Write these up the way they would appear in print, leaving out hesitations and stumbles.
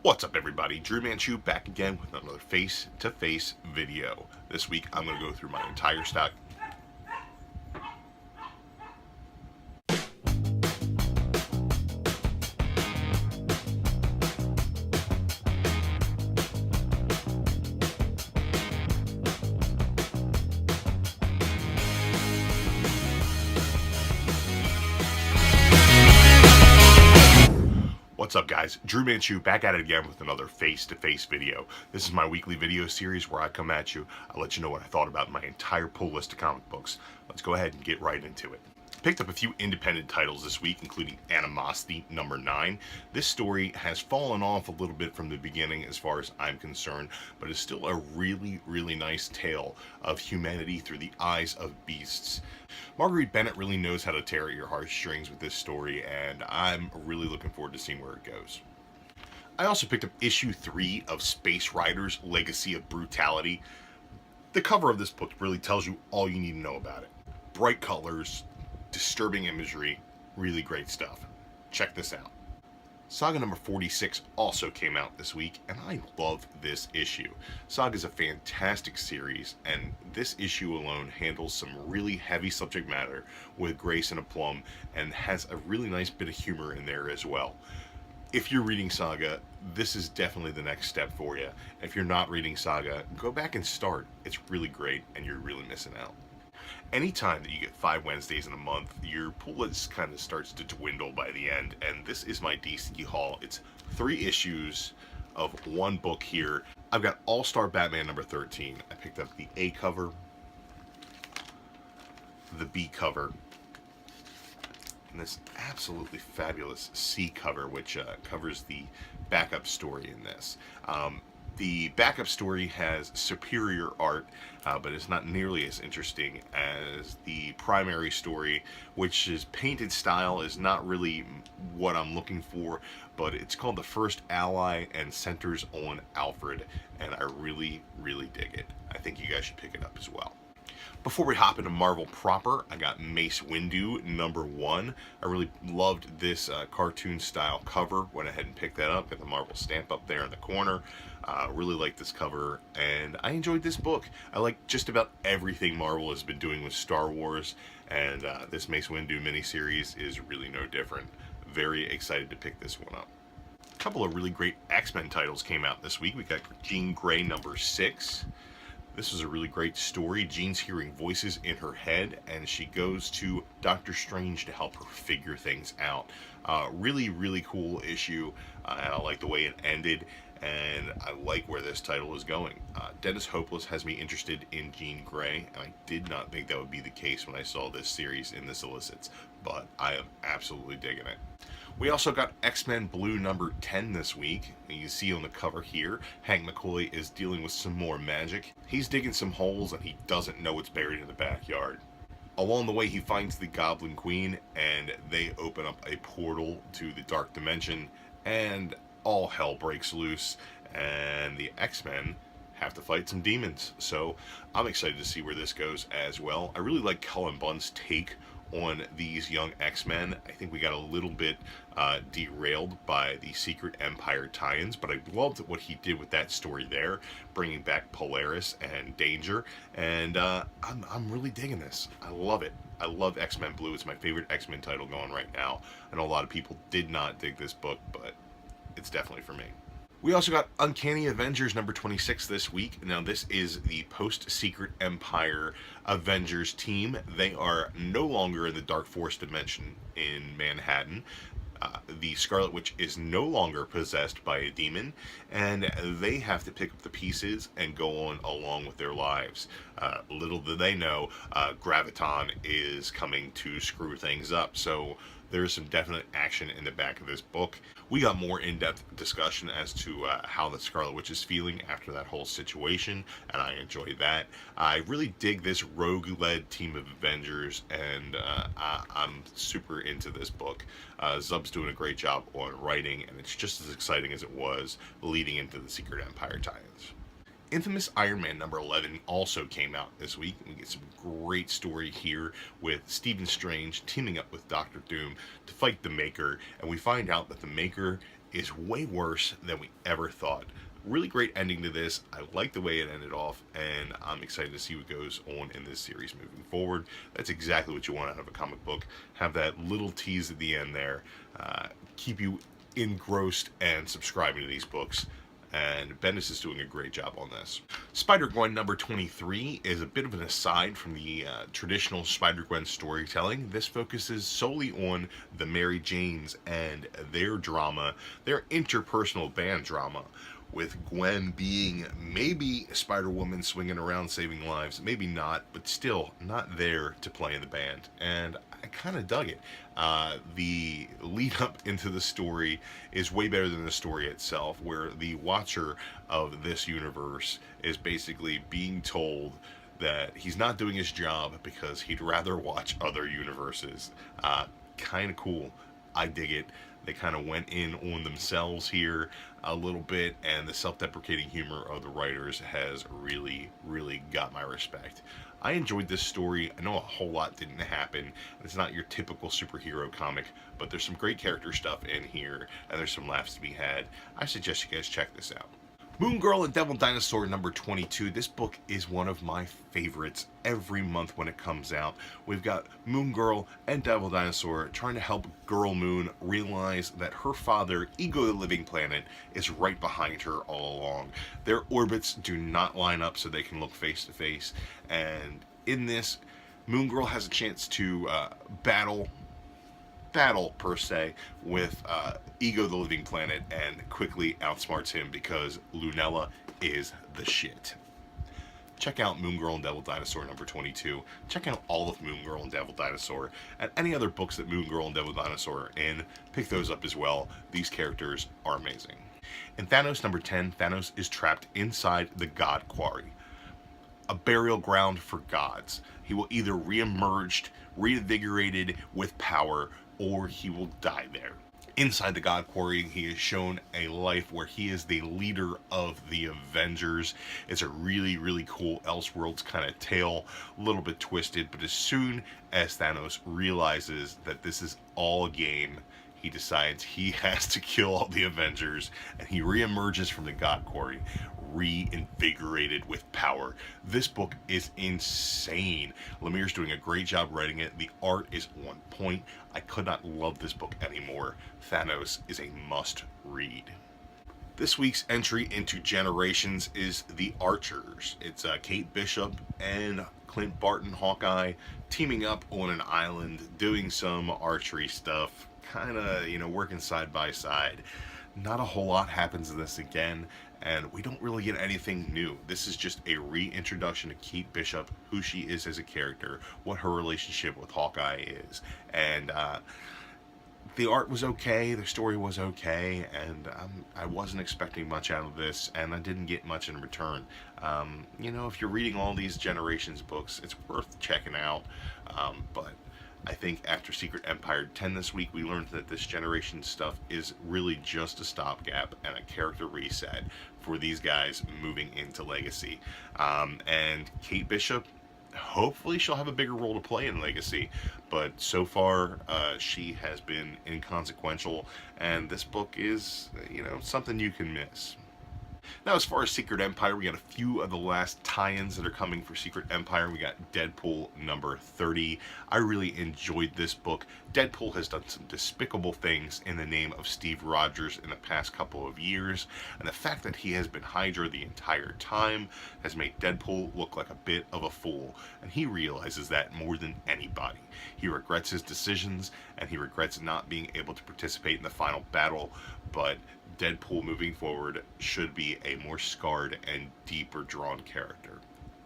What's up everybody, Drew Manchu back again with another face-to-face video. This week I'm going to go through my entire stock. What's up guys, Drew Manchu back at it again with another face-to-face video. This is my weekly video series where I come at you, I let you know what I thought about my entire pull list of comic books. Let's go ahead and get right into it. Picked up a few independent titles this week, including Animosity number 9. This story has fallen off a little bit from the beginning as far as I'm concerned, but is still a really nice tale of humanity through the eyes of beasts. Marguerite Bennett really knows how to tear at your heartstrings with this story, and I'm really looking forward to seeing where it goes. I also picked up issue 3 of Space Riders Legacy of Brutality. The cover of this book really tells you all you need to know about it. Bright colors, disturbing imagery, really great stuff. Check this out. Saga number 46 also came out this week, and I love this issue. Saga is a fantastic series, and this issue alone handles some really heavy subject matter with grace and aplomb, and has a really nice bit of humor in there as well. If you're reading Saga, this is definitely the next step for you. If you're not reading Saga, go back and start. It's really great, and you're really missing out. Anytime that you get 5 Wednesdays in a month, your pool list kind of starts to dwindle by the end, and this is my DC haul. It's 3 issues of 1 book here. I've got All-Star Batman number 13. I picked up the A cover, the B cover, and this absolutely fabulous C cover, which covers the backup story in this. The backup story has superior art, but it's not nearly as interesting as the primary story, which is painted style is not really what I'm looking for, but it's called The First Ally and centers on Alfred, and I really dig it. I think you guys should pick it up as well. Before we hop into Marvel proper, I got Mace Windu number 1. I really loved this cartoon style cover. Went ahead and picked that up, got the Marvel stamp up there in the corner. Really like this cover, and I enjoyed this book. I like just about everything Marvel has been doing with Star Wars, and this Mace Windu miniseries is really no different. Very excited to pick this one up. A couple of really great X-Men titles came out this week. We got Jean Grey number 6. This is a really great story. Jean's hearing voices in her head, and she goes to Doctor Strange to help her figure things out. Really cool issue, and I like the way it ended, and I like where this title is going. Dennis Hopeless has me interested in Jean Grey, and I did not think that would be the case when I saw this series in the solicits, but I am absolutely digging it. We also got X-Men Blue number 10 this week. And you see on the cover here, Hank McCoy is dealing with some more magic. He's digging some holes and he doesn't know what's buried in the backyard. Along the way, he finds the Goblin Queen, and they open up a portal to the Dark Dimension, and all hell breaks loose, and the X-Men have to fight some demons. So I'm excited to see where this goes as well. I really like Cullen Bunn's take on these young X-Men. I think we got a little bit derailed by the Secret Empire tie-ins, but I loved what he did with that story there, bringing back Polaris and Danger, and I'm really digging this. I love it. I love X-Men Blue. It's my favorite X-Men title going right now. I know a lot of people did not dig this book, but it's definitely for me. We also got Uncanny Avengers number 26 this week. Now this is the post-Secret Empire Avengers team. They are no longer in the Dark Force dimension in Manhattan. The Scarlet Witch is no longer possessed by a demon, and they have to pick up the pieces and go on along with their lives. Little do they know, Graviton is coming to screw things up, so there's some definite action in the back of this book. We got more in-depth discussion as to how the Scarlet Witch is feeling after that whole situation, and I enjoyed that. I really dig this rogue-led team of Avengers, and I'm super into this book. Zub's doing a great job on writing, and it's just as exciting as it was leading into the Secret Empire tie-ins. Infamous Iron Man number 11 also came out this week. We get some great story here with Stephen Strange teaming up with Doctor Doom to fight the Maker, and we find out that the Maker is way worse than we ever thought. Really great ending to this. I like the way it ended off, and I'm excited to see what goes on in this series moving forward. That's exactly what you want out of a comic book. Have that little tease at the end there. Keep you engrossed and subscribing to these books. And Bendis is doing a great job on this. Spider-Gwen number 23 is a bit of an aside from the traditional Spider-Gwen storytelling. This focuses solely on the Mary Janes and their drama, their interpersonal band drama, with Gwen being maybe Spider-Woman swinging around saving lives, maybe not, but still not there to play in the band. And I kind of dug it. The lead up into the story is way better than the story itself, where the watcher of this universe is basically being told that he's not doing his job because he'd rather watch other universes. Kind of cool. I dig it. They kind of went in on themselves here a little bit, and the self-deprecating humor of the writers has really, really got my respect. I enjoyed this story. I know a whole lot didn't happen. It's not your typical superhero comic, but there's some great character stuff in here, and there's some laughs to be had. I suggest you guys check this out. Moon Girl and Devil Dinosaur number 22. This book is one of my favorites every month when it comes out. We've got Moon Girl and Devil Dinosaur trying to help Girl Moon realize that her father, Ego the Living Planet, is right behind her all along. Their orbits do not line up so they can look face to face. And in this, Moon Girl has a chance to battle per se with Ego the Living Planet and quickly outsmarts him because Lunella is the shit. Check out Moon Girl and Devil Dinosaur number 22. Check out all of Moon Girl and Devil Dinosaur and any other books that Moon Girl and Devil Dinosaur are in. Pick those up as well. These characters are amazing. In Thanos number 10, Thanos is trapped inside the God Quarry, a burial ground for gods. He will either re-emerge, reinvigorated with power, or he will die there. Inside the God Quarry, he is shown a life where he is the leader of the Avengers. It's a really, really cool Elseworlds kind of tale, a little bit twisted, but as soon as Thanos realizes that this is all a game, he decides he has to kill all the Avengers, and he re-emerges from the God Quarry, reinvigorated with power. This book is insane. Lemire's doing a great job writing it. The art is on point. I could not love this book anymore. Thanos is a must read. This week's entry into Generations is The Archers. It's Kate Bishop and Clint Barton, Hawkeye, teaming up on an island, doing some archery stuff, kind of, working side by side. Not a whole lot happens in this again, and we don't really get anything new. This is just a reintroduction to Kate Bishop, who she is as a character, what her relationship with Hawkeye is, and the art was okay, the story was okay, and I wasn't expecting much out of this, and I didn't get much in return. If you're reading all these Generations books, it's worth checking out, but I think after Secret Empire 10 this week, we learned that this generation stuff is really just a stopgap and a character reset for these guys moving into Legacy. And Kate Bishop, hopefully she'll have a bigger role to play in Legacy, but so far she has been inconsequential, and this book is, something you can miss. Now, as far as Secret Empire, we got a few of the last tie-ins that are coming for Secret Empire. We got Deadpool number 30. I really enjoyed this book. Deadpool has done some despicable things in the name of Steve Rogers in the past couple of years, and the fact that he has been Hydra the entire time has made Deadpool look like a bit of a fool, and he realizes that more than anybody. He regrets his decisions, and he regrets not being able to participate in the final battle, but Deadpool moving forward should be a more scarred and deeper drawn character.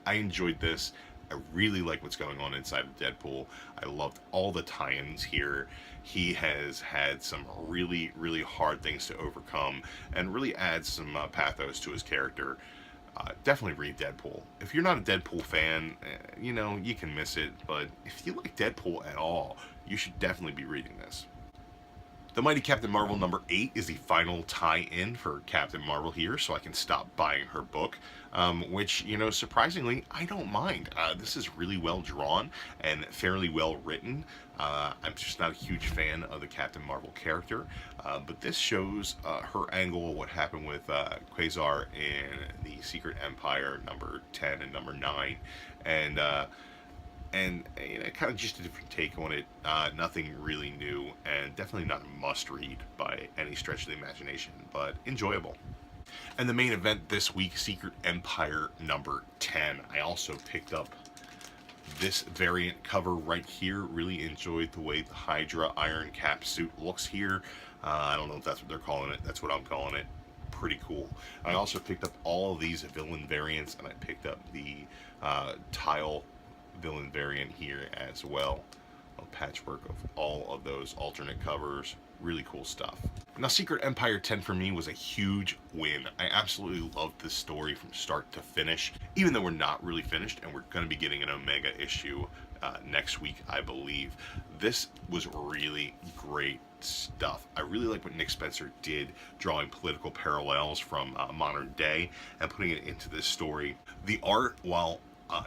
I enjoyed this. I really like what's going on inside of Deadpool. I loved all the tie-ins here. He has had some really, really hard things to overcome and really adds some pathos to his character. Definitely read Deadpool. If you're not a Deadpool fan, you can miss it, but if you like Deadpool at all, you should definitely be reading this. The Mighty Captain Marvel number 8 is the final tie-in for Captain Marvel here, so I can stop buying her book, which, surprisingly, I don't mind. This is really well drawn and fairly well written. I'm just not a huge fan of the Captain Marvel character, but this shows her angle, what happened with Quasar in the Secret Empire number 10 and number 9, and kind of just a different take on it. Nothing really new, and definitely not a must-read by any stretch of the imagination, but enjoyable. And the main event this week, Secret Empire number 10. I also picked up this variant cover right here. Really enjoyed the way the Hydra Iron Cap suit looks here. I don't know if that's what they're calling it. That's what I'm calling it. Pretty cool. I also picked up all of these villain variants, and I picked up the tile villain variant here as well. A patchwork of all of those alternate covers. Really cool stuff. Now, Secret Empire 10 for me was a huge win. I absolutely loved this story from start to finish, even though we're not really finished, and we're going to be getting an Omega issue next week, I believe. This was really great stuff. I really like what Nick Spencer did, drawing political parallels from modern day and putting it into this story. The art, while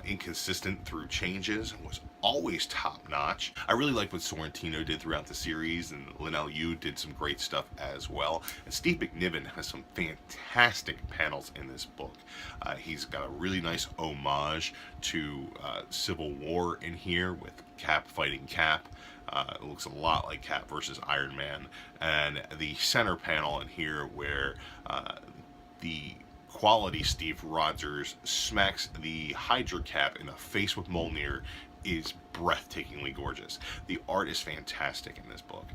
inconsistent through changes, was always top-notch. I really like what Sorrentino did throughout the series, and Linnell Yu did some great stuff as well. And Steve McNiven has some fantastic panels in this book. He's got a really nice homage to Civil War in here, with Cap fighting Cap. It looks a lot like Cap versus Iron Man. And the center panel in here where the quality Steve Rogers smacks the Hydra Cap in the face with Mjolnir is breathtakingly gorgeous. The art is fantastic in this book.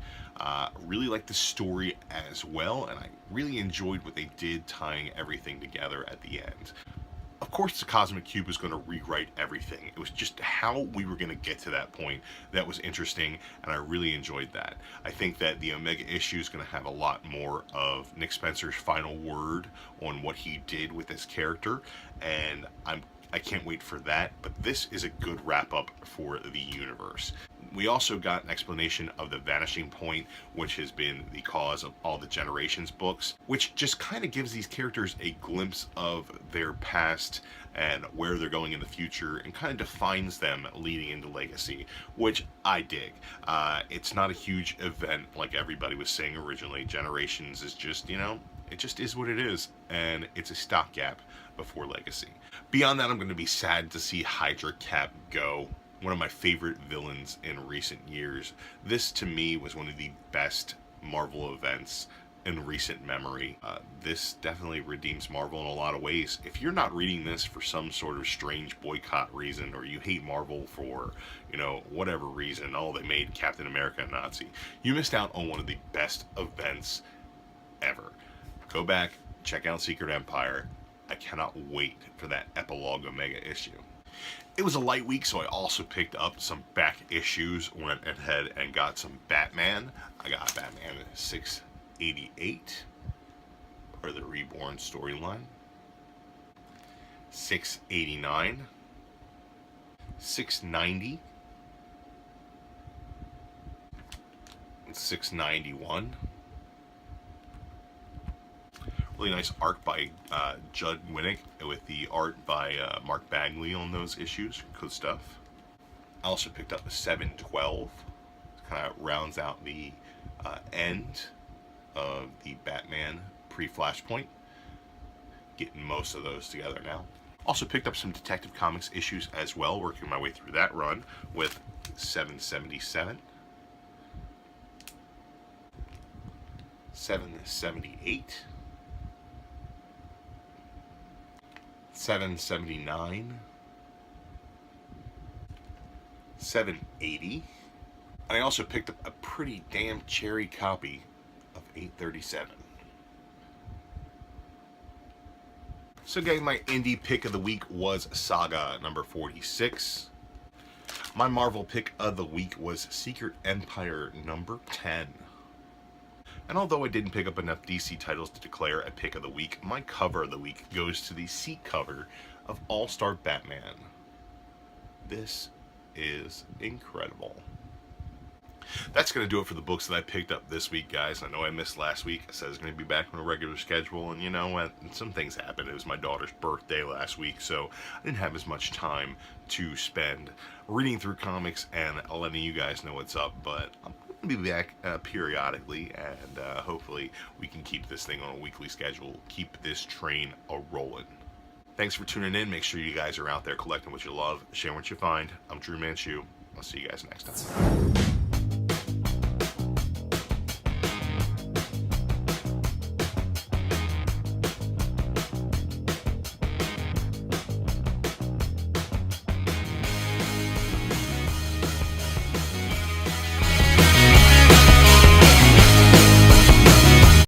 Really like the story as well, and I really enjoyed what they did tying everything together at the end. Of course, the Cosmic Cube was going to rewrite everything. It was just how we were going to get to that point that was interesting, and I really enjoyed that. I think that the Omega issue is going to have a lot more of Nick Spencer's final word on what he did with this character, and I can't wait for that, but this is a good wrap-up for the universe. We also got an explanation of the Vanishing Point, which has been the cause of all the Generations books, which just kind of gives these characters a glimpse of their past and where they're going in the future, and kind of defines them leading into Legacy, which I dig. It's not a huge event like everybody was saying originally. Generations is just, it just is what it is, and it's a stopgap before Legacy. Beyond that, I'm going to be sad to see Hydra Cap go. One of my favorite villains in recent years. This, to me, was one of the best Marvel events in recent memory. This definitely redeems Marvel in a lot of ways. If you're not reading this for some sort of strange boycott reason, or you hate Marvel for, whatever reason, they made Captain America a Nazi, you missed out on one of the best events ever. Go back, check out Secret Empire. I cannot wait for that epilogue Omega issue. It was a light week, so I also picked up some back issues, went ahead and got some Batman. I got Batman 688, or the Reborn storyline, 689, 690, and 691. Really nice art by Judd Winnick, with the art by Mark Bagley on those issues. Good stuff. I also picked up a 712. Kind of rounds out the end of the Batman pre-Flashpoint. Getting most of those together now. Also picked up some Detective Comics issues as well, working my way through that run with 777, 778, 779, 780, and I also picked up a pretty damn cherry copy of 837. So gang, my indie pick of the week was Saga number 46. My Marvel pick of the week was Secret Empire number 10. And although I didn't pick up enough DC titles to declare a pick of the week, my cover of the week goes to the seat cover of All-Star Batman. This is incredible. That's going to do it for the books that I picked up this week, guys. I know I missed last week. I said I was going to be back on a regular schedule, and you know what? Some things happened. It was my daughter's birthday last week, so I didn't have as much time to spend reading through comics and letting you guys know what's up, but I'm going to be back periodically, and hopefully we can keep this thing on a weekly schedule, keep this train a-rolling. Thanks for tuning in. Make sure you guys are out there collecting what you love, sharing what you find. I'm Drew Manchu. I'll see you guys next time.